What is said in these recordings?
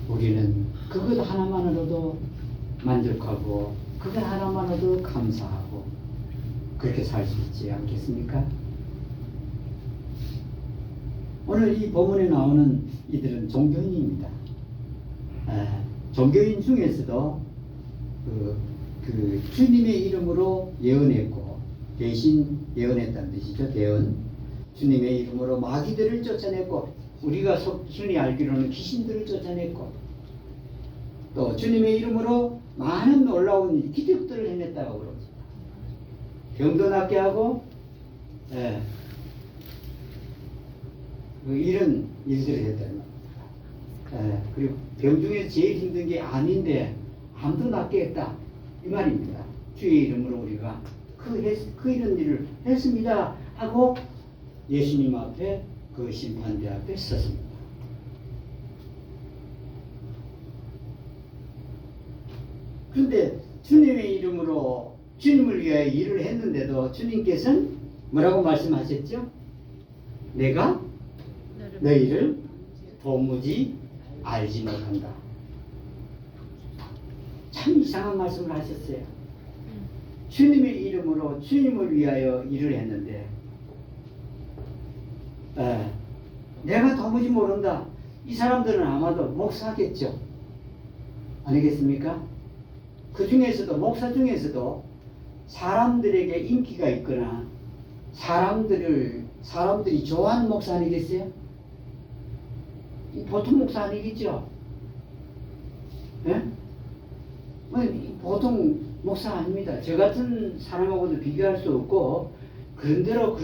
우리는 그것 하나만으로도 만족하고 그것 하나만으로도 감사하고 그렇게 살 수 있지 않겠습니까? 오늘 이 본문에 나오는 이들은 종교인입니다. 종교인 중에서도 그 주님의 이름으로 예언했고, 대신 예언했다는 뜻이죠. 대언. 주님의 이름으로 마귀들을 쫓아냈고, 우리가 흔히 알기로는 귀신들을 쫓아냈고, 또 주님의 이름으로 많은 놀라운 기적들을 해냈다고 그럽니다. 병도 낫게 하고, 이런 일들을 했다는 겁니다. 그리고 병 중에서 제일 힘든 게 암인데 암도 낫게 했다, 이 말입니다. 주의 이름으로 우리가 그 이런 일을 했습니다 하고 예수님 앞에, 그 심판대 앞에 섰습니다. 그런데 주님의 이름으로 주님을 위하여 일을 했는데도 주님께서는 뭐라고 말씀하셨죠? 내가 너희를 도무지 알지 못한다. 참 이상한 말씀을 하셨어요. 주님의 이름으로 주님을 위하여 일을 했는데 내가 도무지 모른다. 이 사람들은 아마도 목사겠죠. 아니겠습니까? 그 중에서도, 목사 중에서도 사람들에게 인기가 있거나 사람들이 좋아하는 목사 아니겠어요? 보통 목사 아니겠죠? 예? 보통 목사 아닙니다. 저 같은 사람하고도 비교할 수 없고, 그런 대로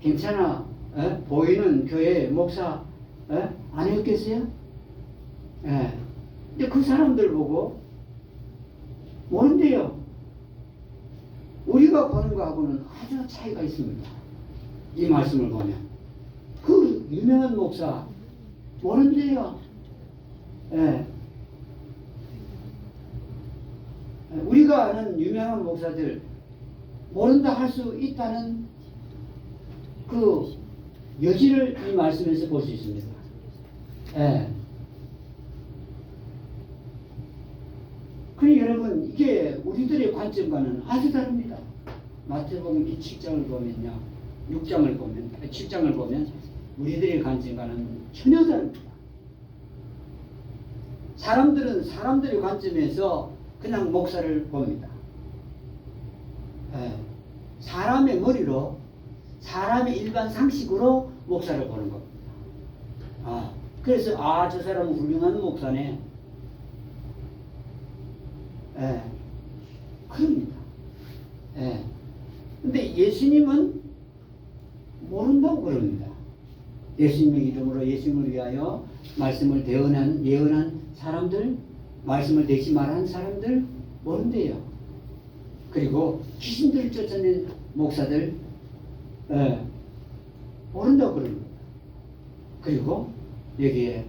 괜찮아 보이는 교회 목사 아니었겠어요? 근데 그 사람들 보고 뭔데요? 우리가 보는 거하고는 아주 차이가 있습니다. 이 말씀을 보면 그 유명한 목사 모른대요. 우리가 아는 유명한 목사들 모른다 할 수 있다는 그 여지를 이 말씀에서 볼 수 있습니다. 그러니 여러분, 이게 우리들의 관점과는 아주 다릅니다. 마태복음 이 7장을 보면요, 7장을 보면 우리들의 관점과는 전혀 다릅니다. 사람들은 사람들의 관점에서 그냥 목사를 봅니다. 사람의 머리로, 사람의 일반 상식으로 목사를 보는 겁니다. 그래서 저 사람은 훌륭한 목사네. 그럽니다. 근데 예수님은 모른다고 그럽니다. 예수님의 이름으로 예수님을 위하여 말씀을 예언한 사람들, 말씀을 대신 말한 사람들 모른대요. 그리고 귀신들을 쫓아낸 목사들 모른다고 그럽니다. 그리고 여기에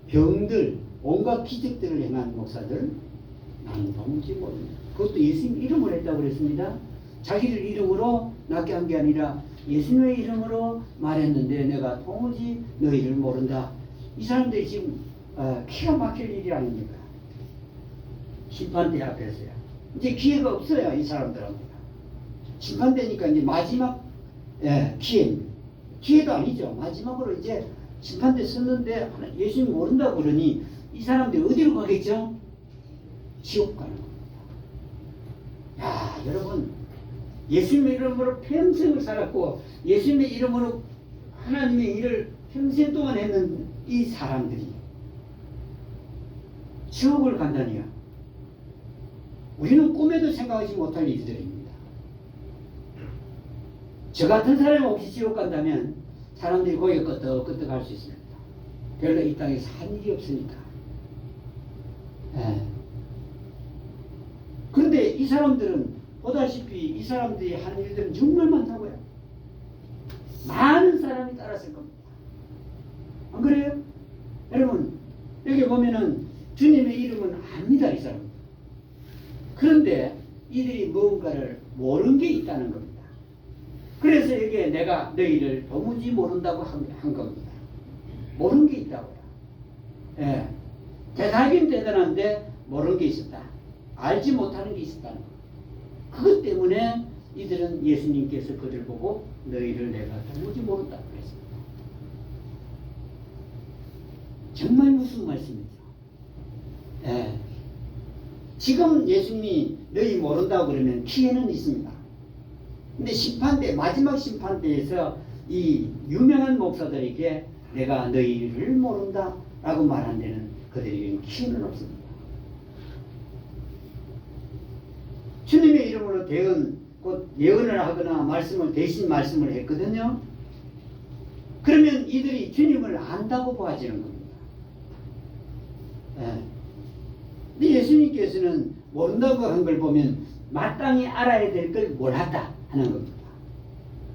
병들, 온갖 기적들을 행한 목사들, 나는 도무지 모릅니다. 그것도 예수님 이름으로 했다고 그랬습니다. 자기들 이름으로 낫게 한 게 아니라 예수님의 이름으로 말했는데 내가 도무지 너희를 모른다. 이 사람들이 지금 기가 막힐 일이 아닙니까? 심판대 앞에서요. 이제 기회가 없어요, 이 사람들합니다. 심판대니까 이제 마지막 기회입니다. 기회도 아니죠. 마지막으로 이제 심판대 섰는데 예수님 모른다고 그러니 이 사람들이 어디로 가겠죠? 지옥 가는 겁니다. 야, 여러분, 예수님의 이름으로 평생을 살았고 예수님의 이름으로 하나님의 일을 평생 동안 했는 이 사람들이 지옥을 간다니요. 우리는 꿈에도 생각하지 못할 일들입니다. 저 같은 사람이 혹시 지옥 간다면 사람들이 고개 끄덕끄덕 할 수 있습니다. 별로 이 땅에서 한 일이 없으니까. 그런데 이 사람들은 보다시피 이 사람들이 한 일들은 정말 많다고요. 많은 사람이 따랐을 겁니다. 안 그래요? 여러분, 여기 보면은 주님의 이름은 압니다, 이 사람. 그런데 이들이 무언가를 모르는 게 있다는 겁니다. 그래서 여기에 내가 너희를 도무지 모른다고 한 겁니다. 모르는 게 있다고요. 예. 대단하긴 대단한데 모르는 게 있었다. 알지 못하는 게 있었다는 거. 그것 때문에 이들은 예수님께서 그들 보고 너희를 내가 도무지 모른다 그랬습니다. 정말 무슨 말씀이죠? 예. 지금 예수님이 너희 모른다고 그러면 기회는 있습니다. 근데 심판대, 마지막 심판대에서 이 유명한 목사들에게 내가 너희를 모른다 라고 말한 데는 그들에게는 기회는 없습니다. 주님의 이름으로 대언, 곧 예언을 하거나 말씀을 대신 말씀을 했거든요. 그러면 이들이 주님을 안다고 보아지는 겁니다. 예. 근데 예수님께서는 모른다고 한 걸 보면 마땅히 알아야 될 걸 몰랐다 하는 겁니다.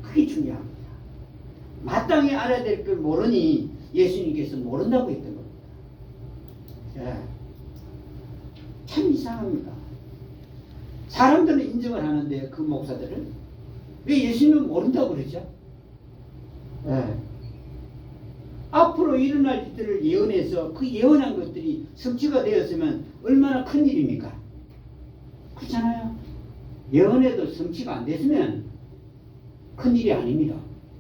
그게 중요합니다. 마땅히 알아야 될 걸 모르니 예수님께서 모른다고 했던 겁니다. 예. 참 이상합니다. 사람들은 인정을 하는데 그 목사들은 왜 예수님은 모른다고 그러죠? 예. 앞으로 일어날 일들을 예언해서 그 예언한 것들이 성취가 되었으면 얼마나 큰 일입니까? 그렇잖아요. 예언해도 성취가 안 됐으면 큰 일이 아닙니다.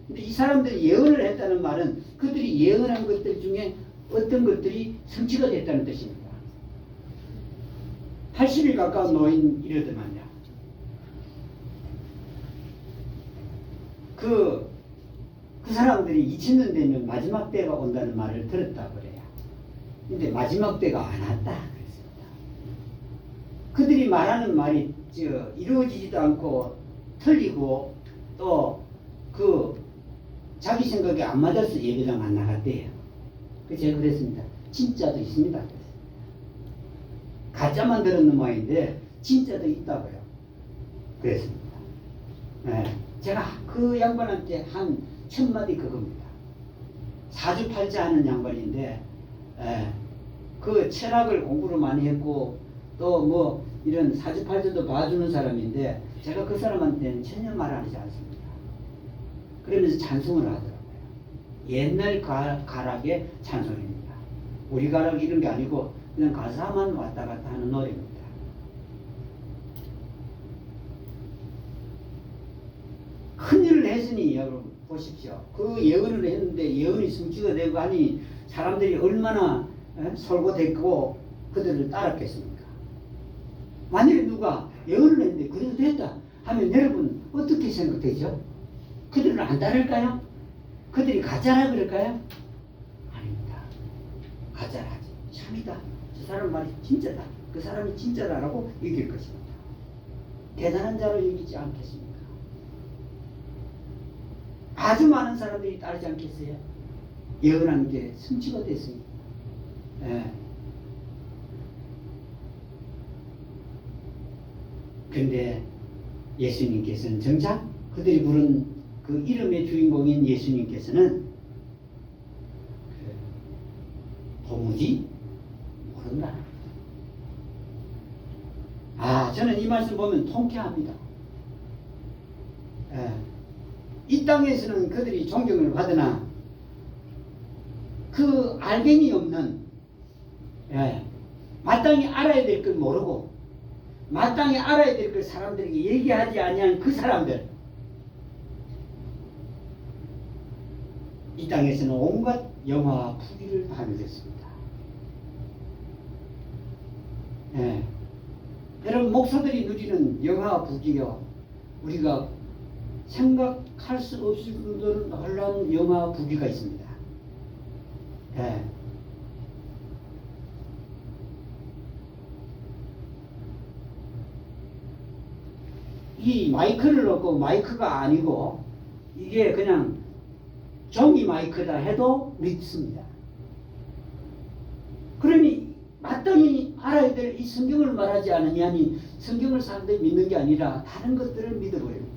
근데 이 사람들이 예언을 했다는 말은 그들이 예언한 것들 중에 어떤 것들이 성취가 됐다는 뜻입니다. 80일 가까운 노인 이러더만요. 그 사람들이 2000년 되면 마지막 때가 온다는 말을 들었다고 그래요. 근데 마지막 때가 안 왔다 그랬습니다. 그들이 말하는 말이 이루어지지도 않고 틀리고 또 자기 생각에 안 맞아서 예배당 안 나갔대요. 그래서 제가 그랬습니다. 진짜도 있습니다. 가짜만 들었는 모양인데 진짜도 있다고요. 그랬습니다. 네. 제가 그 양반한테 한 1000마디 그겁니다. 사주팔자 하는 양반인데 그 철학을 공부를 많이 했고 또 뭐 이런 사주팔자도 봐주는 사람인데 제가 그 사람한테는 전혀 말하지 않습니다. 그러면서 찬송을 하더라고요. 옛날 가락의 찬송입니다. 우리 가락 이런 게 아니고 그냥 가사만 왔다 갔다 하는 노래입니다. 큰일을 했으니 여러분 보십시오. 그 예언을 했는데 예언이 성취가 되고 하니 사람들이 얼마나 솔고됐고 그들을 따랐겠습니까? 만약에 누가 예언을 했는데 그래도 됐다 하면 여러분 어떻게 생각되죠? 그들을 안 따를까요? 그들이 가짜라 그럴까요? 아닙니다. 가짜라지. 참이다. 저 사람 말이 진짜다. 그 사람이 진짜다라고 여길 것입니다. 대단한 자로 여기지 않겠습니까? 아주 많은 사람들이 따르지 않겠어요? 예언한 게 성취가 됐습니다. 예. 근데 예수님께서는 정작 그들이 부른 그 이름의 주인공인 예수님께서는 도무지 모른다. 저는 이 말씀 보면 통쾌합니다. 예. 이 땅에서는 그들이 존경을 받으나 그 알갱이 없는 마땅히 알아야 될 걸 모르고 마땅히 알아야 될 걸 사람들에게 얘기하지 아니한 그 사람들, 이 땅에서는 온갖 영화와 부귀를 다 누렸습니다. 여러분 목사들이 누리는 영화와 부귀요, 우리가 생각할 수 없을 정도로 놀라운 영화와 부귀가 있습니다. 이 마이크를 넣고 마이크가 아니고 이게 그냥 종이 마이크다 해도 믿습니다. 그러니 마땅히 알아야 될 이 성경을 말하지 않으냐니 성경을 사람들이 믿는 게 아니라 다른 것들을 믿어버립니다.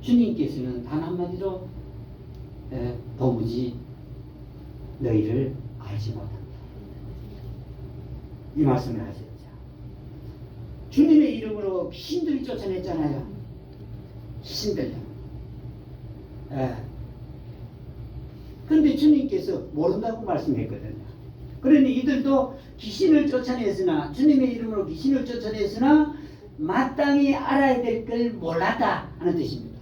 주님께서는 단 한마디로 도무지 너희를 알지 못한다. 이 말씀을 하셨죠. 주님의 이름으로 귀신들이 쫓아냈잖아요. 귀신들요. 그런데 주님께서 모른다고 말씀했거든요. 그러니 이들도 귀신을 쫓아냈으나, 주님의 이름으로 귀신을 쫓아냈으나 마땅히 알아야 될 걸 몰랐다 하는 뜻입니다.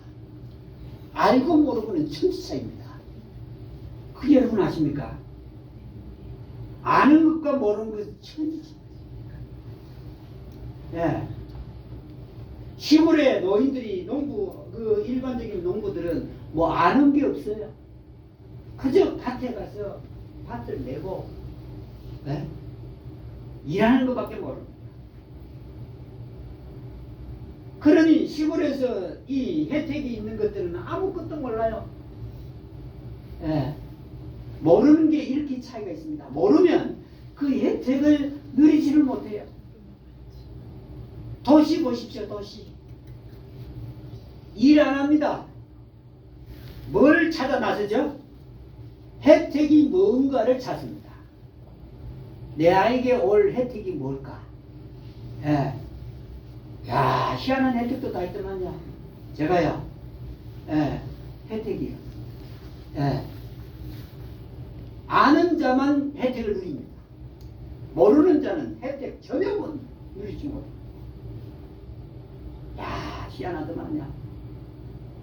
알고 모르고는 천지 차이입니다. 그 여러분 아십니까? 아는 것과 모르는 것은 천지 차이입니다. 예. 시골에 노인들이 그 일반적인 농부들은 뭐 아는 게 없어요. 그저 밭에 가서 밭을 내고, 예? 일하는 것밖에 모릅니다. 그러니 시골에서 이 혜택이 있는 것들은 아무것도 몰라요. 예. 모르는 게 이렇게 차이가 있습니다. 모르면 그 혜택을 누리지를 못해요. 도시 보십시오. 도시 일 안 합니다. 뭘 찾아 나서죠? 혜택이 뭔가를 찾습니다. 내 아이에게 올 혜택이 뭘까? 예. 야, 희한한 혜택도 다 있더만요. 제가요, 예, 혜택이요. 예. 아는 자만 혜택을 누립니다. 모르는 자는 혜택 전혀 못 누리지 못합니다. 야, 희한하더만요.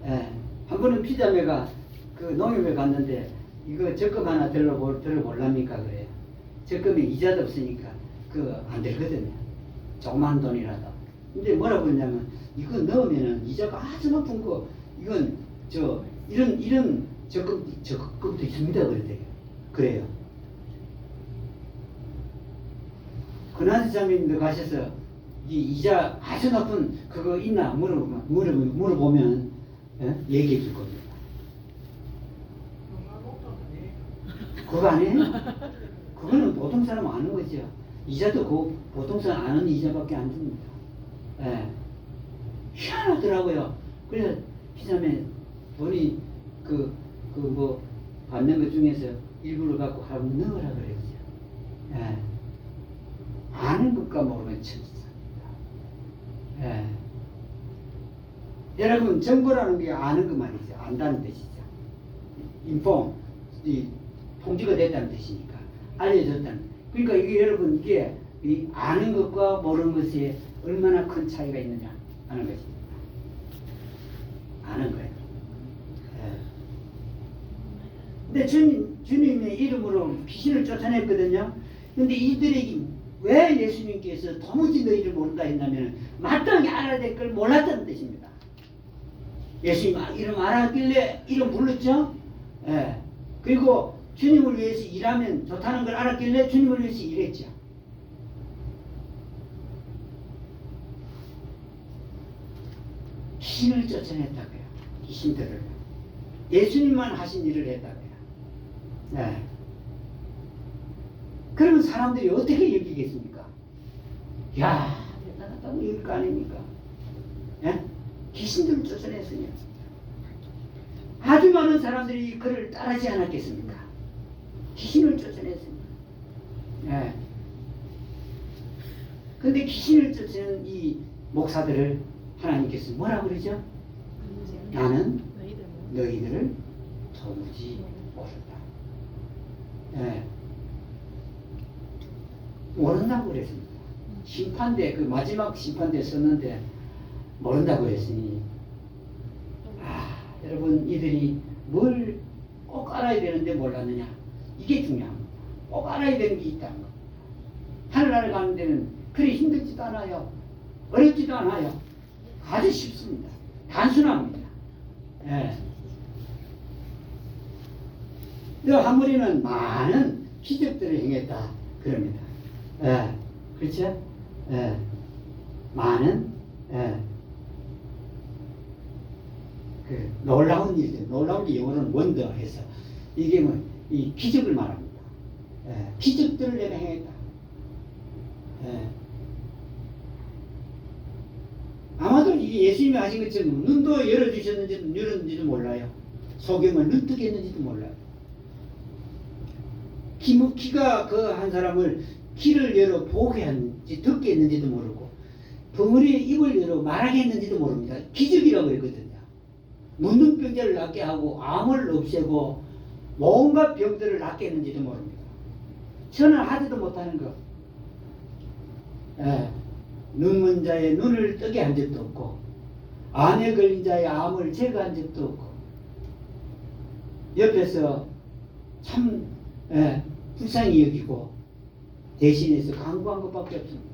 예. 한 번은 피자매가 그 농협에 갔는데 이거 적금 하나 들어볼랍니까? 그래요. 적금에 이자도 없으니까 안 되거든요. 조그만 돈이라도. 근데 뭐라고 그러냐면 이거 넣으면은 이자가 아주 높은 거, 이건 이런 적금도 있습니다. 그래요. 근한 지사님도 가셔서 이 이자 아주 높은 그거 있나 물어보면, 예? 얘기해 줄 겁니다. 그거 아니에요? 그거는 보통 사람 아는 거죠. 이자도 그 보통 사람 아는 이자밖에 안 줍니다. 예. 희한하더라고요. 그래서 피자매 돈이 뭐 받는 것 중에서 일부를 갖고 하고 넣으라 그랬죠. 예. 아는 것과 모르면 천지입니다. 예. 여러분, 정보라는 게 아는 것 말이죠. 안다는 뜻이죠. 통지가 됐다는 뜻이니까. 알려졌다는. 그러니까 이게 여러분, 이게 이 아는 것과 모르는 것이 얼마나 큰 차이가 있느냐 하는 것입니다. 아는 거예요. 예. 근데 주님의 이름으로 귀신을 쫓아냈거든요. 근데 이들에게 왜 예수님께서 도무지 너희를 모른다 했냐면 마땅히 알아야 될 걸 몰랐다는 뜻입니다. 예수님 이름 알았길래 이름 불렀죠. 예. 그리고 주님을 위해서 일하면 좋다는 걸 알았길래 주님을 위해서 일했죠. 귀신을 쫓아냈다고요. 귀신들을. 예수님만 하신 일을 했다고요. 네. 그러면 사람들이 어떻게 여기겠습니까? 야, 대단하다고 여길 거 아닙니까? 네? 귀신들을 쫓아냈으니 아주 많은 사람들이 그를 따르지 않았겠습니까? 귀신을 쫓아냈으니. 네. 근데 귀신을 쫓아낸 이 목사들을 하나님께서 뭐라 그러죠? 나는 너희들을 도무지 모른다. 네. 모른다고 그랬습니다. 심판대, 마지막 심판대 썼는데 모른다고 그랬으니, 여러분, 이들이 뭘 꼭 알아야 되는데 몰랐느냐? 이게 중요합니다. 꼭 알아야 되는 게 있다는 겁니다. 하늘나라에 가는 데는 그리 힘들지도 않아요. 어렵지도 않아요. 아주 쉽습니다. 단순합니다. 예. 한 무리는 많은 기적들을 행했다. 그럽니다. 예. 그렇죠? 예. 많은, 예. 놀라운 일들, 놀라운 게 영어로는 원더 해서, 이게 이 기적을 말합니다. 예. 기적들을 내가 행했다. 예. 아마도 이게 예수님이 하신 것처럼 눈도 열어주셨는지도 열었는지도 몰라요. 소경을 눈뜨게 했는지도 몰라요. 귀가 한 사람을 귀를 열어 보게 했는지 듣게 했는지도 모르고 벙어리에 입을 열어 말하게 했는지도 모릅니다. 기적이라고 그랬거든요. 문둥병자를 낫게 하고 암을 없애고 온갖 병들을 낫게 했는지도 모릅니다. 저는 하지도 못하는 거. 예. 눈먼 자의 눈을 뜨게 한 적도 없고, 암에 걸린 자의 암을 제거한 적도 없고, 옆에서 참 불쌍히 여기고 대신해서 강구한 것밖에 없습니다.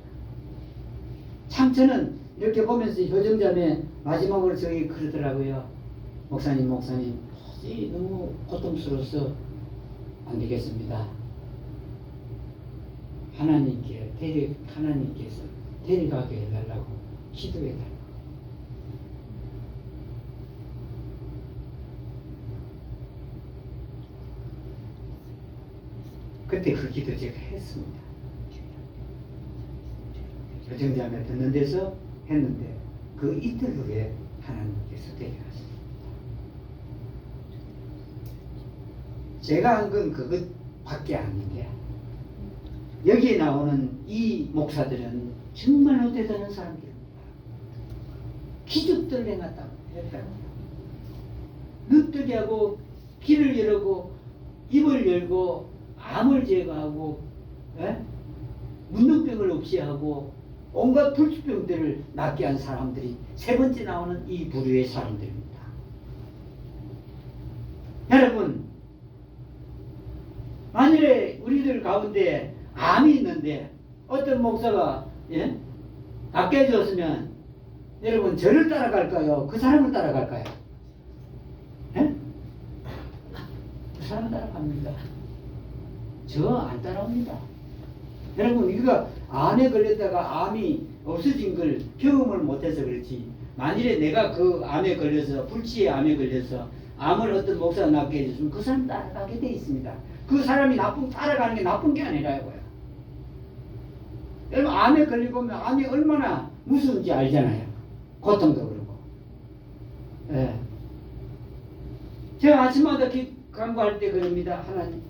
참 저는 이렇게 보면서 효정자매 마지막으로 저기 그러더라고요. 목사님 너무 고통스러워서 안 되겠습니다. 하나님께서 데려가게 해달라고 기도해달라고. 그때 그 기도 제가 했습니다. 효정자매 듣는 데서 했는데 그 이틀 후에 하나님께서 데려가셨습니다. 제가 한 건 그것밖에 아닌데 여기에 나오는 이 목사들은 정말로 대단한 사람들입니다. 기적들을 행했다고 했다고요. 눈뜨게 하고 귀를 열고 입을 열고 암을 제거하고 문둥병을 없이 하고 온갖 불치병들을 낫게 한 사람들이 세 번째 나오는 이 부류의 사람들입니다. 여러분, 만일에 우리들 가운데 암이 있는데 어떤 목사가 낫게 해줬으면 여러분 저를 따라갈까요? 그 사람을 따라갈까요? 그 사람 따라갑니다. 저 안 따라옵니다. 여러분, 우리가 암에 걸렸다가 암이 없어진 걸 경험을 못해서 그렇지, 만일에 내가 그 암에 걸려서 불치의 암에 걸려서 암을 어떤 목사가 낫게 해줬으면 그 사람 따라가게 돼 있습니다. 그 사람이 따라가는 게 나쁜 게 아니라고요. 여러분, 암에 걸리고 보면 암이 얼마나 무서운지 알잖아요. 고통도 그렇고. 예. 제가 아침마다 간구할 때 그럽니다. 하나님,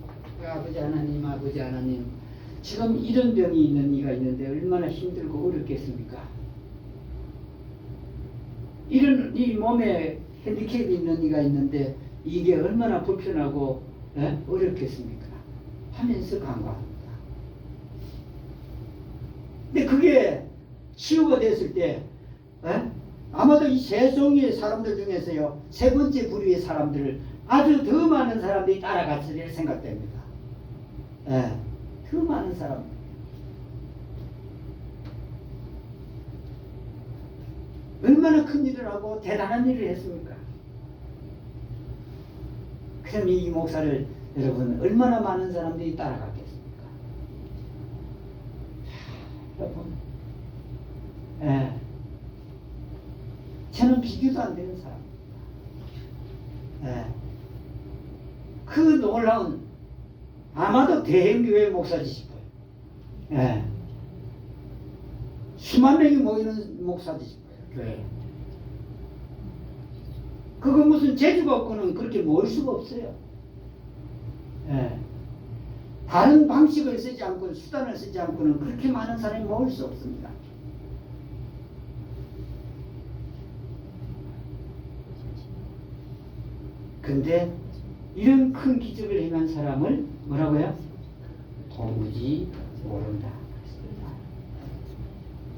아버지 하나님, 지금 이런 병이 있는 이가 있는데 얼마나 힘들고 어렵겠습니까? 이런 이 몸에 핸디캡이 있는 이가 있는데 이게 얼마나 불편하고 어렵겠습니까? 하면서 간구합니다. 근데 그게 치유가 됐을 때 아마도 이 세종의 사람들 중에서요, 세 번째 부류의 사람들을 아주 더 많은 사람들이 따라갔으리라 생각됩니다. 더 많은 사람. 얼마나 큰 일을 하고 대단한 일을 했습니까? 그럼 이 목사를 여러분 얼마나 많은 사람들이 따라갔겠습니까? 여러분, 저는 비교도 안 되는 사람. 그 놀라운, 아마도 대형교회 목사지 싶어요. 수만 명이 모이는 목사지 싶어요. 교회. 그거 무슨 재주가 없고는 그렇게 모일 수가 없어요. 다른 방식을 쓰지 않고 수단을 쓰지 않고는 그렇게 많은 사람이 모일 수 없습니다. 근데 이런 큰 기적을 행한 사람을 뭐라고요? 도무지 모른다.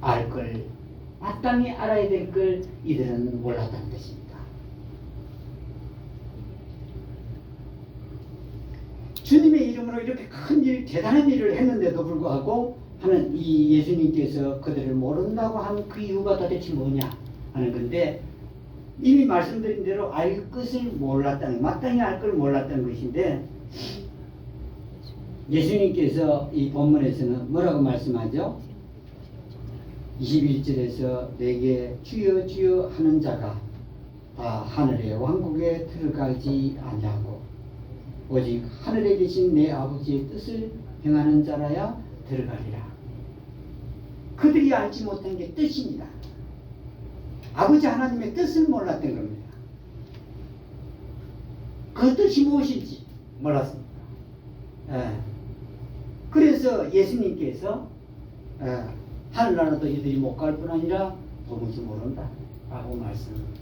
알 걸, 마땅히 알아야 될 걸 이들은 몰랐다는 뜻입니다. 주님의 이름으로 이렇게 큰 일, 대단한 일을 했는데도 불구하고 하는 이 예수님께서 그들을 모른다고 한 그 이유가 도대체 뭐냐 하는 건데, 이미 말씀드린 대로 알 것을 몰랐다는, 마땅히 알 걸 몰랐다는 것인데, 예수님께서 이 본문에서는 뭐라고 말씀하죠? 21절에서 내게 주여 주여 하는 자가 다 하늘의 왕국에 들어가지 아니하고 오직 하늘에 계신 내 아버지의 뜻을 행하는 자라야 들어가리라. 그들이 알지 못한 게 뜻입니다. 아버지 하나님의 뜻을 몰랐던 겁니다. 그 뜻이 무엇인지 몰랐습니다. 그래서 예수님께서 하늘나라도 이들이 못 갈 뿐 아니라 도무지 모른다 라고 말씀하신 겁니다.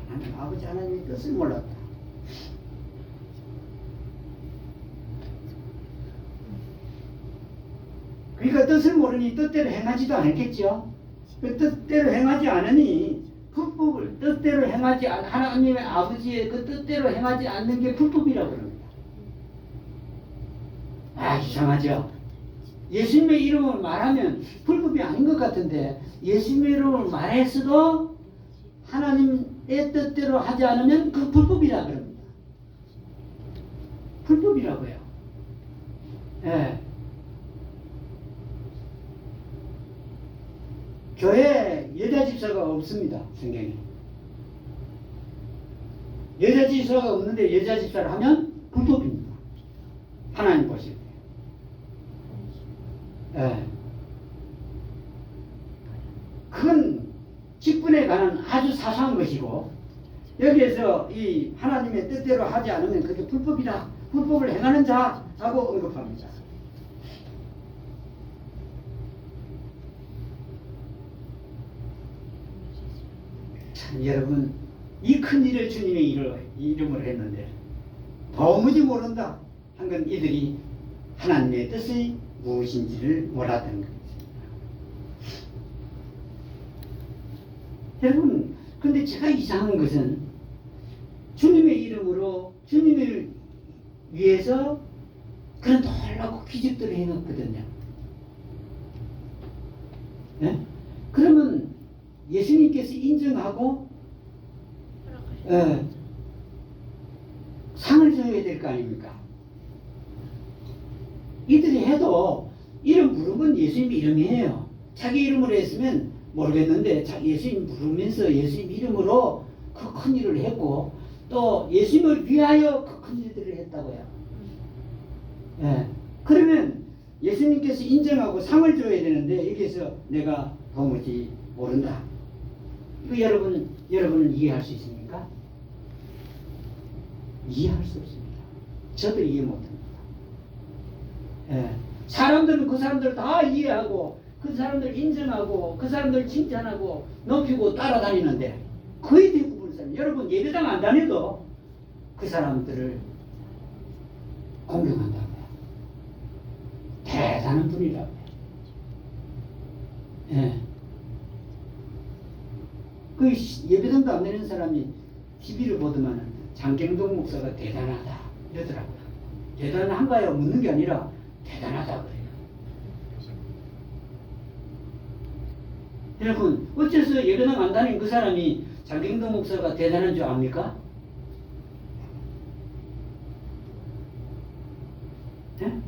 하나님, 아버지 하나님의 뜻을 몰랐다. 그러니까 뜻을 모르니 뜻대로 행하지도 않겠죠. 그 뜻대로 행하지 않으니 불법을 뜻대로 행하지 하나님의 아버지의 그 뜻대로 행하지 않는 게 불법이라고 그럽니다. 아, 이상하죠. 예수님의 이름을 말하면 불법이 아닌 것 같은데 예수님의 이름을 말했어도 하나님의 뜻대로 하지 않으면 그 불법이라 그럽니다. 불법이라고요. 예. 교회에 여자 집사가 없습니다. 성경에. 여자 집사가 없는데 여자 집사를 하면 불법입니다. 하나님 보실 때. 예. 그건 직분에 관한 아주 사소한 것이고 여기에서 이 하나님의 뜻대로 하지 않으면 그게 불법이다. 불법을 행하는 자라고 언급합니다. 참 여러분 이 큰 일을 주님의 이름으로 했는데 도무지 모른다 한 건 이들이 하나님의 뜻이 무엇인지를 몰랐다는 겁니다. 여러분 근데 제가 이상한 것은 주님의 이름으로 주님을 위해서 그런 놀라운 기적들을 행했거든요. 네? 그러면 예수님께서 인정하고 상을 줘야 될 거 아닙니까? 이들이 해도 이름 부르면 예수님 이름이에요. 자기 이름으로 했으면 모르겠는데 예수님 부르면서 예수님 이름으로 그 큰 일을 했고 또 예수님을 위하여 그 큰 일들을 했다고요. 예. 그러면 예수님께서 인정하고 상을 줘야 되는데 여기서 내가 도무지 모른다. 이거 여러분은 이해할 수 있습니까? 이해할 수 없습니다. 저도 이해 못합니다. 예. 사람들은 그 사람들 다 이해하고 그 사람들 인정하고 그 사람들 칭찬하고 높이고 따라다니는데 거의 대부분 사람 여러분 예배당 안 다녀도 그 사람들을 공경한다고요. 대단한 분이라고요. 예. 그 예배당도 안 다니는 사람이 TV를 보더만 장경동 목사가 대단하다 이러더라고요. 대단한가요? 묻는 게 아니라 대단하다 그래요. 여러분 어째서 예배당 안 다니는 그 사람이 장경동 목사가 대단한 줄 압니까? 네?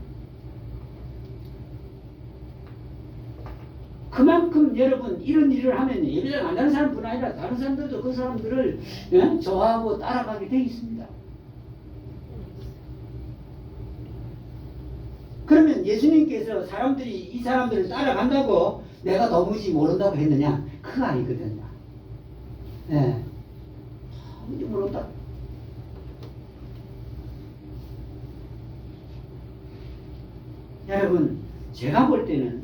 그만큼 여러분 이런 일을 하면 예배당 안 가는 사람뿐 아니라 다른 사람들도 그 사람들을 좋아하고 따라가게 되어 있습니다. 그러면 예수님께서 사람들이 이 사람들을 따라간다고 내가 도무지 모른다고 했느냐? 그거 아니거든요. 예. 도무지 모른다. 여러분 제가 볼 때는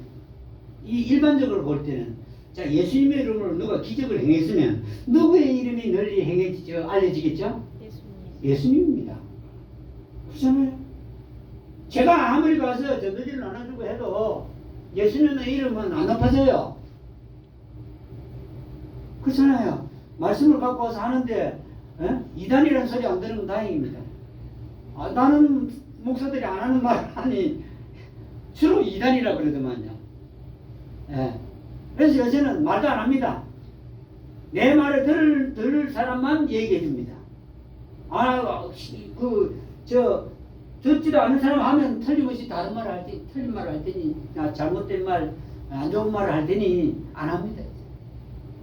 이 일반적으로 볼 때는 자 예수님의 이름으로 누가 기적을 행했으면 누구의 이름이 널리 알려지겠죠? 예수님입니다. 그렇잖아요. 제가 아무리 가서 전도지를 나눠주고 해도 예수님의 이름은 안 높아져요. 그렇잖아요. 말씀을 갖고 와서 하는데 이단이라는 소리 안 들으면 다행입니다. 나는 목사들이 안 하는 말 하니 주로 이단이라 그러더만요. 예. 그래서 요새는 말도 안 합니다. 내 말을 들을 사람만 얘기해 줍니다. 듣지도 않은 사람 하면 틀림없이 다른 말을 할 테니, 틀린 말을 할 테니, 잘못된 말, 안 좋은 말을 할 테니 안 합니다.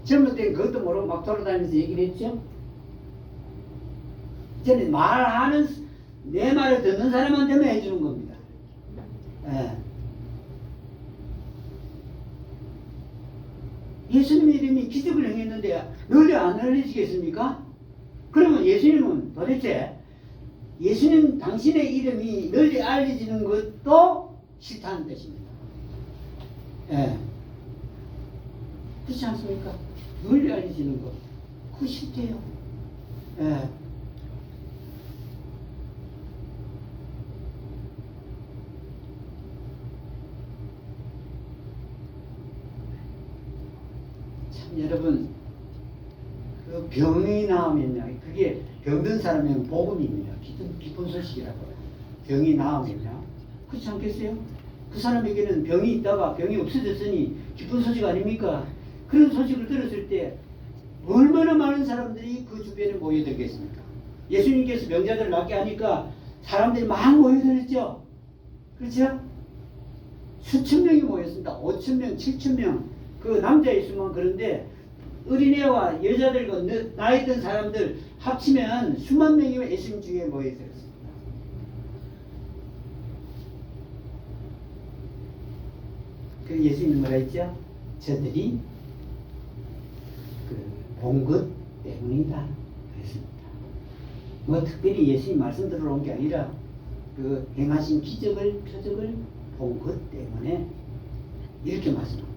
젊을 땐 그것도 모르고 막 돌아다니면서 얘기를 했죠. 이제는 내 말을 듣는 사람한테만 해주는 겁니다. 예. 예수님 이름이 기적을 행했는데 널리 안 알려지겠습니까? 그러면 예수님은 도대체 예수님 당신의 이름이 널리 알려지는 것도 싫다는 뜻입니다. 예. 그렇지 않습니까? 널리 알려지는 것. 그거 싫대요. 예. 참 여러분 그 병이 나오면요, 그게 병든 사람에게 복음입니다. 기쁜 소식이라고요. 병이 나오면요, 그렇지 않겠어요? 그 사람에게는 병이 있다가 병이 없어졌으니 기쁜 소식 아닙니까? 그런 소식을 들었을 때 얼마나 많은 사람들이 그 주변에 모여들겠습니까? 예수님께서 병자들을 낫게 하니까 사람들이 막 모여들었죠. 그렇죠? 수천 명이 모였습니다. 5천 명, 7천 명. 그 남자의 수만 그런데 어린애와 여자들과 나이 든 사람들 합치면 수만 명이 예수님 주위에 모여들었습니다. 그 예수님이 뭐라 했죠? 저들이 본 것 때문이다 그랬습니다. 뭐 특별히 예수님 말씀 들어온 게 아니라 그 행하신 기적을 표적을 본 것 때문에 이렇게 말씀합니다.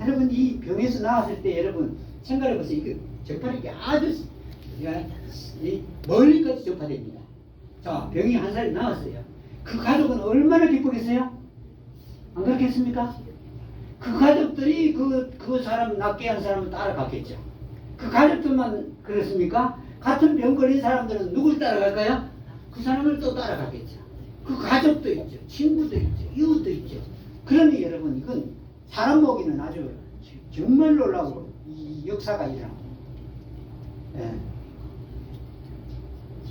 여러분 이 병에서 나왔을 때 여러분 생각해 보세요. 이거 전파력이 아주 멀리까지 전파됩니다. 자, 병이 한 살이 나왔어요. 그 가족은 얼마나 기쁘겠어요? 안 그렇겠습니까? 그 가족들이 그 사람 낫게 한 사람을 따라갔겠죠. 그 가족들만 그렇습니까? 같은 병 걸린 사람들은 누굴 따라갈까요? 그 사람을 또 따라가겠죠. 그 가족도 있죠. 친구도 있죠. 이웃도 있죠. 그러니 여러분 이건 사람 보기는 아주 정말 놀라고 이 역사가 일어납니다. 예.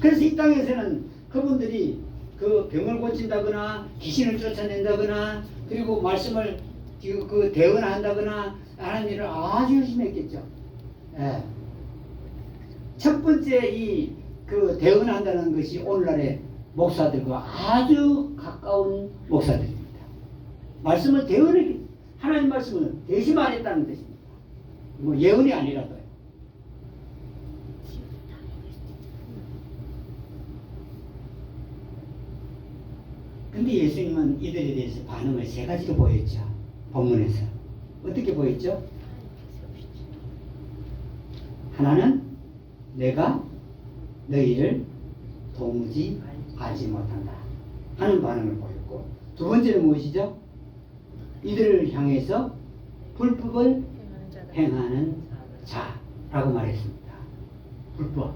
그래서 이 땅에서는 그분들이 그 병을 고친다거나 귀신을 쫓아낸다거나 그리고 말씀을 그 대언한다거나 하는 일을 아주 열심히 했겠죠. 예. 첫 번째 이 그 대언한다는 것이 오늘날의 목사들과 아주 가까운 목사들입니다. 말씀을 대언했기 하나님 말씀을 대신 말했다는 뜻입니다. 뭐 예언이 아니라도요. 근데 예수님은 이들에 대해서 반응을 세 가지로 보였죠. 본문에서. 어떻게 보였죠? 하나는 내가 너희를 도무지 알지 못한다 하는 반응을 보였고, 두 번째는 무엇이죠? 이들을 향해서 불법을 행하는 자라고 말했습니다. 불법.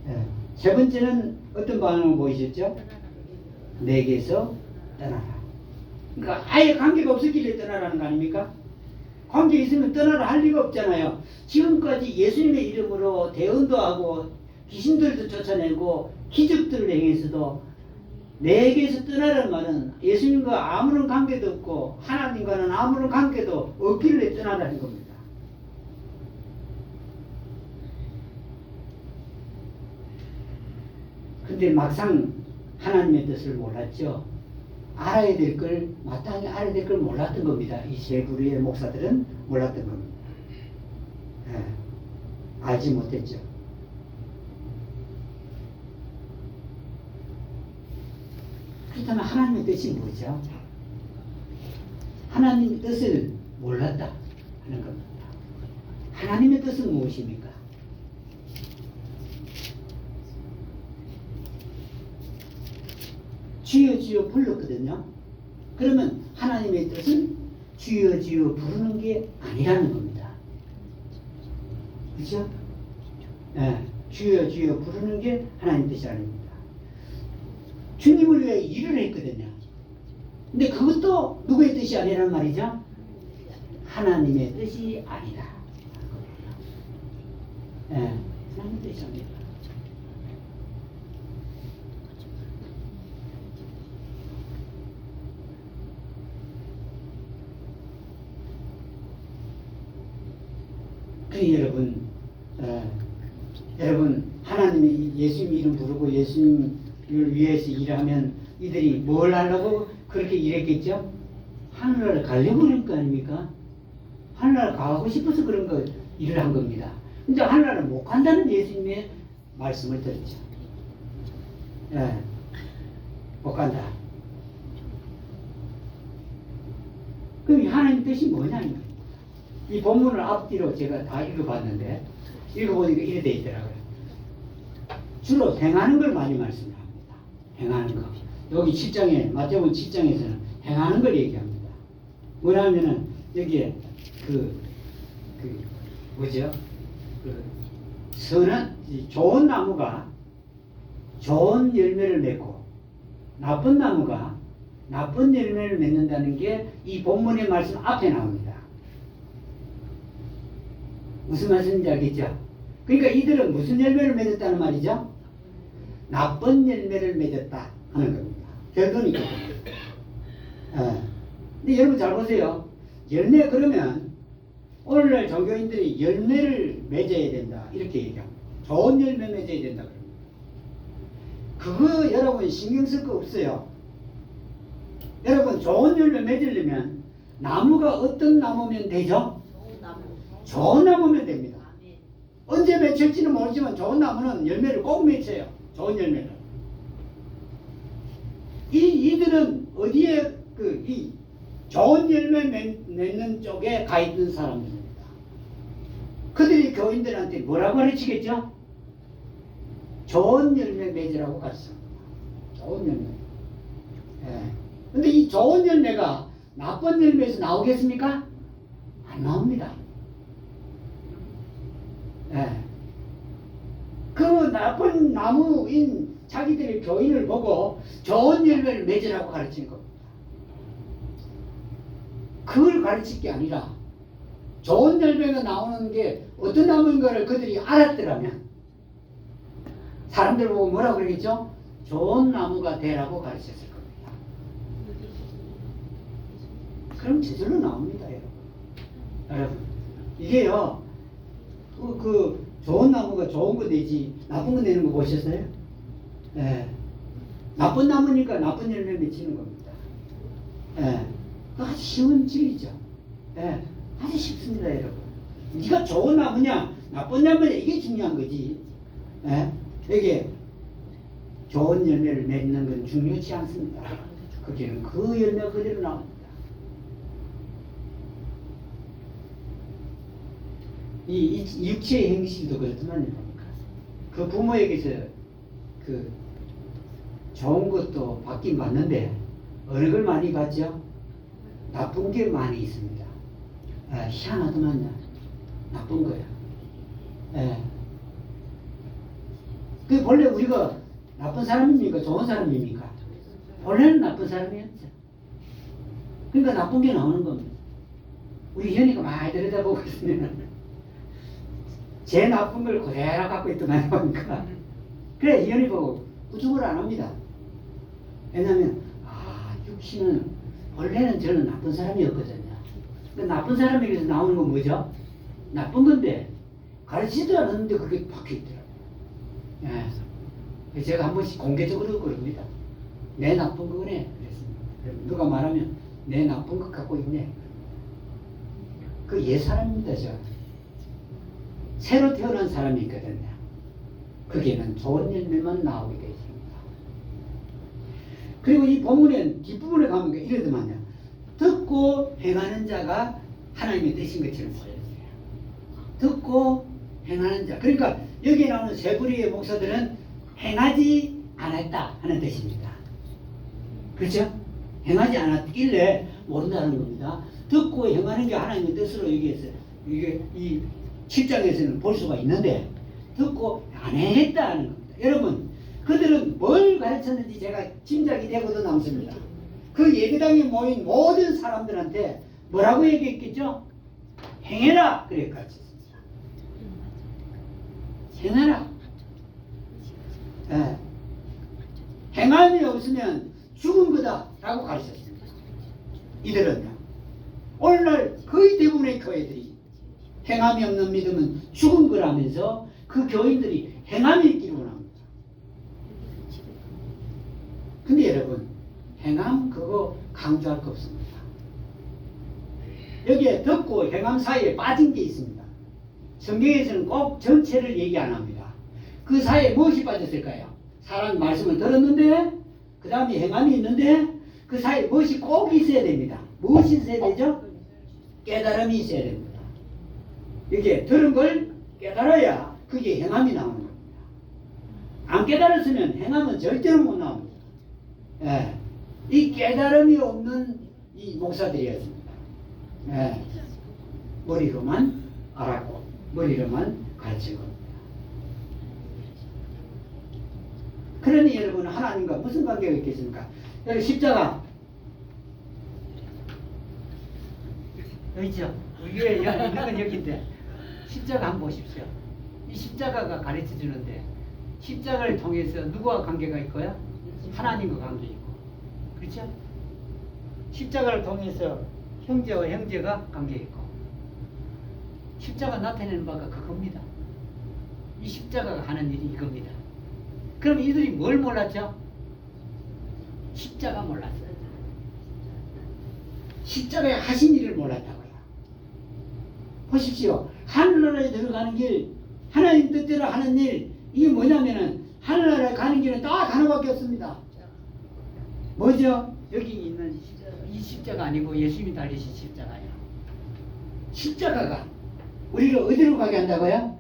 네. 세 번째는 어떤 반응을 보이셨죠? 내게서 떠나라. 그러니까 아예 관계가 없었길래 떠나라는 거 아닙니까? 관계 있으면 떠나라 할 리가 없잖아요. 지금까지 예수님의 이름으로 대언도 하고 귀신들도 쫓아내고 기적들을 행해서도 내게서 떠나라는 말은 예수님과 아무런 관계도 없고 하나님과는 아무런 관계도 없길래 떠나라는 겁니다. 근데 막상 하나님의 뜻을 몰랐죠. 알아야 될 걸, 마땅히 알아야 될 걸 몰랐던 겁니다. 이 세 부류의 목사들은 몰랐던 겁니다. 예, 알지 못했죠. 그렇다면 하나님의 뜻이 뭐죠? 하나님의 뜻을 몰랐다 하는 겁니다. 하나님의 뜻은 무엇입니까? 주여 주여 불렀거든요. 그러면 하나님의 뜻은 주여 주여 부르는 게 아니라는 겁니다. 그렇죠? 네, 주여 주여 부르는 게 하나님 뜻이 아닙니다. 주님을 위해 일을 했거든요. 근데 그것도 누구의 뜻이 아니란 말이죠? 하나님의 뜻이 아니다. 네, 하나님의 뜻이 아니다. 여러분 하나님의 예수님 이름 부르고 예수님을 위해서 일하면 이들이 뭘 하려고 그렇게 일했겠죠? 하늘나라 가려고 그런 거 아닙니까? 하늘나라 가고 싶어서 그런 거 일을 한 겁니다. 근데 하늘나라 못 간다는 예수님의 말씀을 들었죠. 예, 못 간다. 그럼 하나님 뜻이 뭐냐면 이 본문을 앞뒤로 제가 다 읽어봤는데 읽어보니까 이래 돼 있더라고요. 주로 행하는 걸 많이 말씀을 합니다. 행하는 거. 여기 7장에 마태복음 7장에서는 행하는 걸 얘기합니다. 뭐냐면은 여기에 뭐죠? 그 선한 좋은 나무가 좋은 열매를 맺고 나쁜 나무가 나쁜 열매를 맺는다는 게 이 본문의 말씀 앞에 나옵니다. 무슨 말씀인지 알겠죠? 그러니까 이들은 무슨 열매를 맺었다는 말이죠? 나쁜 열매를 맺었다 하는 겁니다. 결론이 그겁니다. 근데 여러분 잘 보세요. 열매 그러면 오늘날 종교인들이 열매를 맺어야 된다 이렇게 얘기합니다. 좋은 열매 맺어야 된다 그럽니다. 그거 여러분 신경 쓸 거 없어요. 여러분 좋은 열매 맺으려면 나무가 어떤 나무면 되죠? 좋은 나무면 됩니다. 언제 맺힐지는 모르지만 좋은 나무는 열매를 꼭 맺혀요. 좋은 열매를. 이들은 어디에 이 좋은 열매 맺는 쪽에 가 있는 사람들입니다. 그들이 교인들한테 뭐라고 가르치겠죠? 좋은 열매 맺으라고 가르칩니다. 좋은 열매. 근데 이 좋은 열매가 나쁜 열매에서 나오겠습니까? 안 나옵니다. 그 나쁜 나무인 자기들의 교인을 보고 좋은 열매를 맺으라고 가르치는 겁니다. 그걸 가르칠 게 아니라 좋은 열매가 나오는 게 어떤 나무인가를 그들이 알았더라면 사람들 보고 뭐라고 그러겠죠? 좋은 나무가 되라고 가르쳤을 겁니다. 그럼 저절로 나옵니다, 여러분. 이게요, 좋은 나무가 좋은 거 되지 나쁜 거 내는 거 보셨어요? 나쁜 나무니까 나쁜 열매 맺히는 겁니다. 아주 쉬운 진리죠. 아주 쉽습니다, 여러분. 네가 좋은 나무냐 나쁜 나무냐 이게 중요한 거지. 이게 좋은 열매를 맺는 건 중요치 않습니다. 거기는 그 열매가 그대로 나옵니다. 이 육체의 행실도 그렇지만요. 그 부모에게서 그 좋은 것도 받긴 받는데 어느 걸 많이 받죠? 나쁜 게 많이 있습니다. 희한하더만요. 나쁜 거예요. 그 본래 우리가 나쁜 사람입니까? 좋은 사람입니까? 본래는 나쁜 사람이었죠. 그러니까 나쁜 게 나오는 겁니다. 우리 현이가 많이 들여다보고 있으면 제 나쁜 걸 그대로 갖고 있더만 보니까 그래 현이 보고 구축을 안 합니다. 왜냐하면 육신은 원래는 저는 나쁜 사람이었거든요. 근데 나쁜 사람에게서 나오는 건 뭐죠? 나쁜 건데 가르치지도 않았는데 그게 박혀있더라고요. 제가 한 번씩 공개적으로 그럽니다. 내 나쁜 거네 그랬습니다. 누가 말하면 내 나쁜 것 갖고 있네. 그 옛사람입니다. 저 새로 태어난 사람이 있거든요. 거기에는 좋은 열매만 나오게 되어 있습니다. 그리고 이 본문의 뒷부분에 가면 이러더만요. 듣고 행하는 자가 하나님의 뜻인 것처럼 보여요. 듣고 행하는 자. 그러니까 여기에 나오는 세 부류의 목사들은 행하지 않았다 하는 뜻입니다. 그렇죠? 행하지 않았길래 모른다는 겁니다. 듣고 행하는 게 하나님의 뜻으로 여기에서 이게 이 7장에서는 볼 수가 있는데 듣고 안 했다는 겁니다. 여러분 그들은 뭘 가르쳤는지 제가 짐작이 되고도 남습니다. 그 예배당에 모인 모든 사람들한테 뭐라고 얘기했겠죠? 행해라 그래 가르쳤습니다. 행해라. 행함이 없으면 죽은 거다 라고 가르쳤습니다. 이들은요. 오늘날 거의 대부분의 교회들이 행함이 없는 믿음은 죽은 거라면서 그 교인들이 행함이 있기를 원합니다. 근데 여러분 행함 그거 강조할 거 없습니다. 여기에 듣고 행함 사이에 빠진 게 있습니다. 성경에서는 꼭 전체를 얘기 안 합니다. 그 사이에 무엇이 빠졌을까요? 사람 말씀을 들었는데 그 다음에 행함이 있는데 그 사이에 무엇이 꼭 있어야 됩니다. 무엇이 있어야 되죠? 깨달음이 있어야 됩니다. 이게 들은 걸 깨달아야 그게 행함이 나오는 겁니다. 안 깨달았으면 행함은 절대로 못 나옵니다. 이 깨달음이 없는 이 목사들이었습니다. 예. 머리로만 알았고 머리로만 가르치고. 그러니 여러분 하나님과 무슨 관계가 있겠습니까? 여기 십자가 여기 있죠? 위에 있는 건 여기인데 십자가 한번 보십시오. 이 십자가가 가르쳐 주는데 십자가를 통해서 누구와 관계가 있고요? 하나님과 관계 있고, 그렇죠? 십자가를 통해서 형제와 형제가 관계 있고, 십자가 나타내는 바가 그겁니다. 이 십자가가 하는 일이 이겁니다. 그럼 이들이 뭘 몰랐죠? 십자가 몰랐어요. 십자가에 하신 일을 몰랐다고요. 보십시오. 하늘나라에 들어가는 길, 하나님 뜻대로 하는 일, 이게 뭐냐면은 하늘나라에 가는 길은 딱 하나밖에 없습니다. 뭐죠? 여기 있는 이 십자가 아니고 예수님이 달리신 십자가예요. 십자가가 우리를 어디로 가게 한다고요?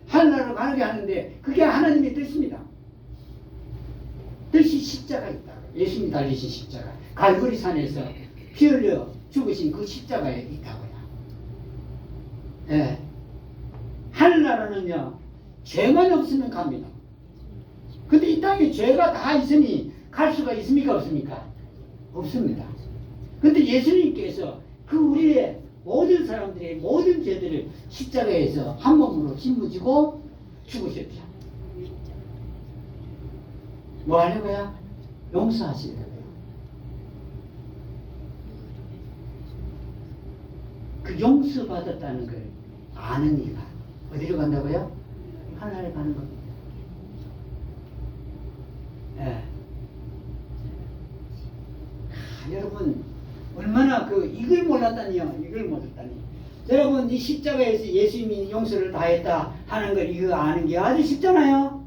하늘나라로 가게 하는데 그게 하나님의 뜻입니다. 뜻이 십자가 있다고. 예수님이 달리신 십자가, 갈보리 산에서 피 흘려 죽으신 그 십자가에 있다고요. 예. 하늘나라는요, 죄만 없으면 갑니다. 근데 이 땅에 죄가 다 있으니 갈 수가 있습니까? 없습니까? 없습니다. 근데 예수님께서 그 우리의 모든 사람들의 모든 죄들을 십자가에서 한 몸으로 짊어지고 죽으셨죠. 뭐 하려고요? 용서하시려고요. 그 용서받았다는 걸 아는 이가 어디로 간다고요? 하늘에 가는 겁니다. 예. 여러분 얼마나 이걸 몰랐다니요. 이걸 몰랐다니. 여러분 이 십자가에서 예수님이 용서를 다했다 하는 걸 이거 아는 게 아주 쉽잖아요.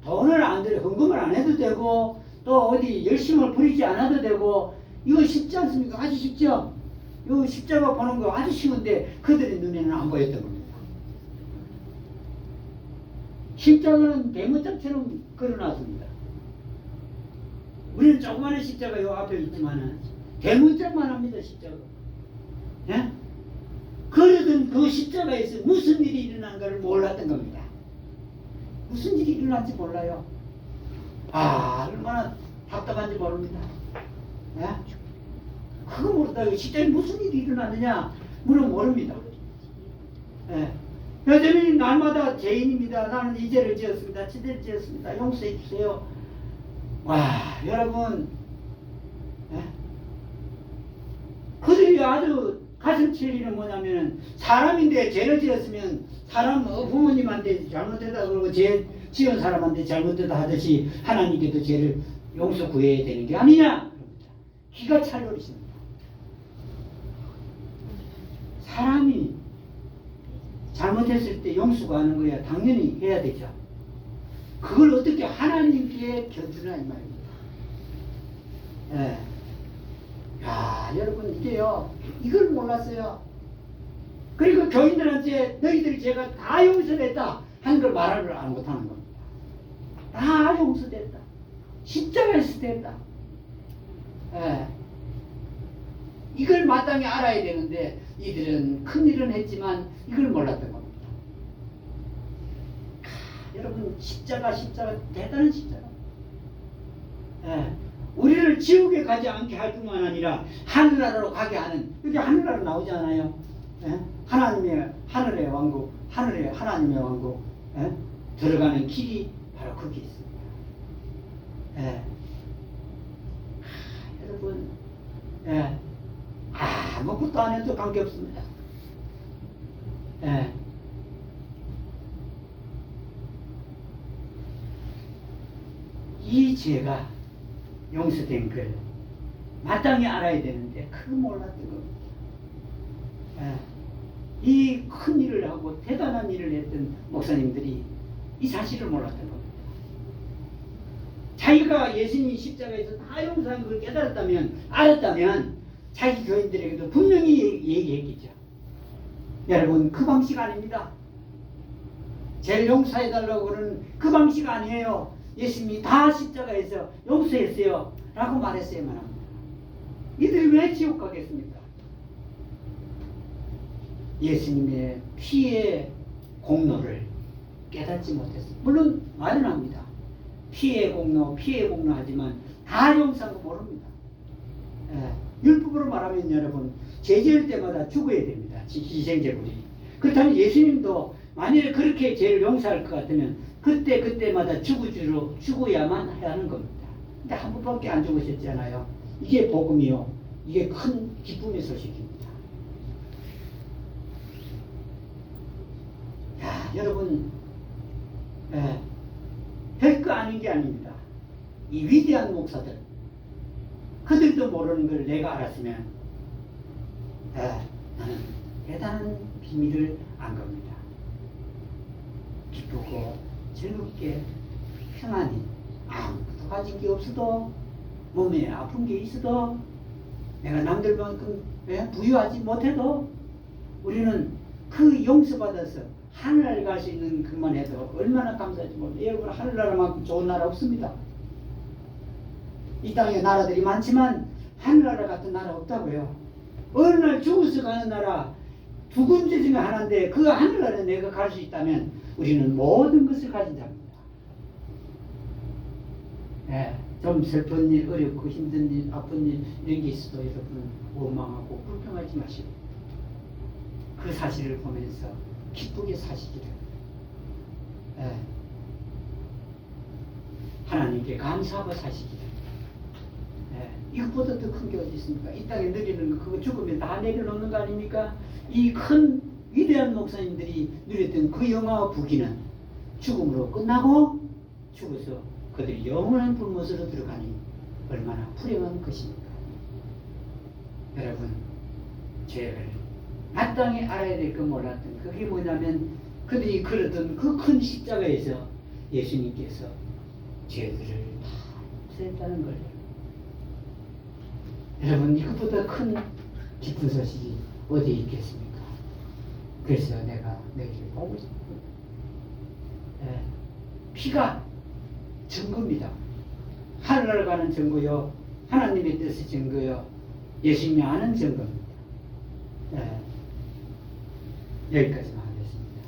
돈을 안 들여 헌금을 안 해도 되고 또 어디 열심을 부리지 않아도 되고 이거 쉽지 않습니까? 아주 쉽죠. 이 십자가 보는 거 아주 쉬운데 그들의 눈에는 안 보였던 겁니다. 십자가는 대문짝처럼 걸어놨습니다. 우리는 조그마한 십자가 요 앞에 있지만은 대문짝만 합니다. 십자가. 예? 그러던 그 십자가에서 무슨 일이 일어난가를 몰랐던 겁니다. 무슨 일이 일어난지 몰라요. 아, 얼마나 답답한지 모릅니다. 예? 그거 모른다고 십자가에 무슨 일이 일어났느냐 물으면 모릅니다. 예. 여전히 날마다 죄인입니다. 나는 이 죄를 지었습니다. 지대를 지었습니다. 용서해 주세요. 와, 여러분, 예? 그들이 아주 가슴 칠 일은 뭐냐면은 사람인데 죄를 지었으면 사람 부모님한테 잘못했다 그러고 죄 지은 사람한테 잘못했다 하듯이 하나님께도 죄를 용서 구해야 되는 게 아니냐. 기가 찰노릇입니다. 사람이 잘못했을 때 용서 구하는 거야 당연히 해야 되죠. 그걸 어떻게 하나님께 견주나 이 말입니다. 예. 야, 여러분 이게요, 이걸 몰랐어요. 그리고 교인들한테 너희들이 제가 다 용서됐다 하는 걸 말을 못하는 겁니다. 다 용서됐다. 십자가에서 됐다. 예. 이걸 마땅히 알아야 되는데 이들은 큰일은 했지만 이걸 몰랐던 겁니다. 여러분 십자가 대단한 십자가. 예. 우리를 지옥에 가지 않게 할 뿐만 아니라 하늘나라로 가게 하는, 여기 하늘나라 나오지 않아요? 예? 하나님의 하늘의 왕국, 하늘의 하나님의 왕국, 예? 들어가는 길이 바로 거기 있습니다. 예. 여러분, 예. 아무것도 안 해도 관계없습니다. 예. 이 죄가 용서된 걸 마땅히 알아야 되는데 그거 몰랐던 겁니다. 예. 이 큰 일을 하고 대단한 일을 했던 목사님들이 이 사실을 몰랐던 겁니다. 자기가 예수님 십자가에서 다 용서한 걸 깨달았다면, 알았다면 자기 교인들에게도 분명히 얘기했겠죠. 여러분 그 방식 아닙니다. 죄를 용서해달라고 그러는 그 방식 아니에요. 예수님이 다 십자가에서 용서했어요 라고 말했어야만 합니다. 이들이 왜 지옥 가겠습니까? 예수님의 피의 공로를 깨닫지 못했어요. 물론 말은 합니다. 피의 공로 하지만 다 용서한 거 모릅니다. 율법으로 말하면 여러분 죄 지을 때마다 죽어야 됩니다. 희생제물이. 그렇다면 예수님도 만일에 그렇게 죄를 용서할 것 같으면 그때마다 죽어야만 하는 겁니다. 근데 한 번밖에 안 죽으셨잖아요. 이게 복음이요. 이게 큰 기쁨의 소식입니다. 야, 여러분, 별거 아닌 게 아닙니다. 이 위대한 목사들, 그들도 모르는 걸 내가 알았으면 나는 대단한 비밀을 안 겁니다. 기쁘고 즐겁게 평안히 아무것도 가진 게 없어도 몸에 아픈 게 있어도 내가 남들만큼 부유하지 못해도 우리는 그 용서받아서 하늘나라에 갈 수 있는 것만 해도 얼마나 감사하지 몰라요. 여러분, 하늘나라만큼 좋은 나라 없습니다. 이 땅에 나라들이 많지만 하늘나라 같은 나라 없다고요. 어느 날 죽어서 가는 나라 두 군데 중에 하나인데 그 하늘나라에 내가 갈 수 있다면 우리는 모든 것을 가진 자입니다. 좀 슬픈 일, 어렵고 힘든 일, 아픈 일 이런 게 있어도 여러분 원망하고 불평하지 마시고 그 사실을 보면서 기쁘게 사시기를 하나님께 감사하고 사시기를 이것보다 더 큰 게 어디 있습니까? 이 땅에 누리는 거 그거 죽으면 다 내려놓는 거 아닙니까? 이 큰 위대한 목사님들이 누렸던 그 영화와 부귀는 죽음으로 끝나고 죽어서 그들이 영원한 불못으로 들어가니 얼마나 불행한 것입니까? 여러분, 죄를 마땅히 알아야 될 거 몰랐던 그게 뭐냐면 그들이 그러던 그 큰 십자가에서 예수님께서 죄들을 다 없앴다는 거예요. 여러분, 이것보다 큰 기쁜 소식이 어디 있겠습니까? 그래서 내가 내게 보고 싶어요. 피가 증거입니다. 하늘나라 가는 증거요, 하나님의 뜻의 증거요, 예수님이 아는 증거입니다. 여기까지만 하겠습니다.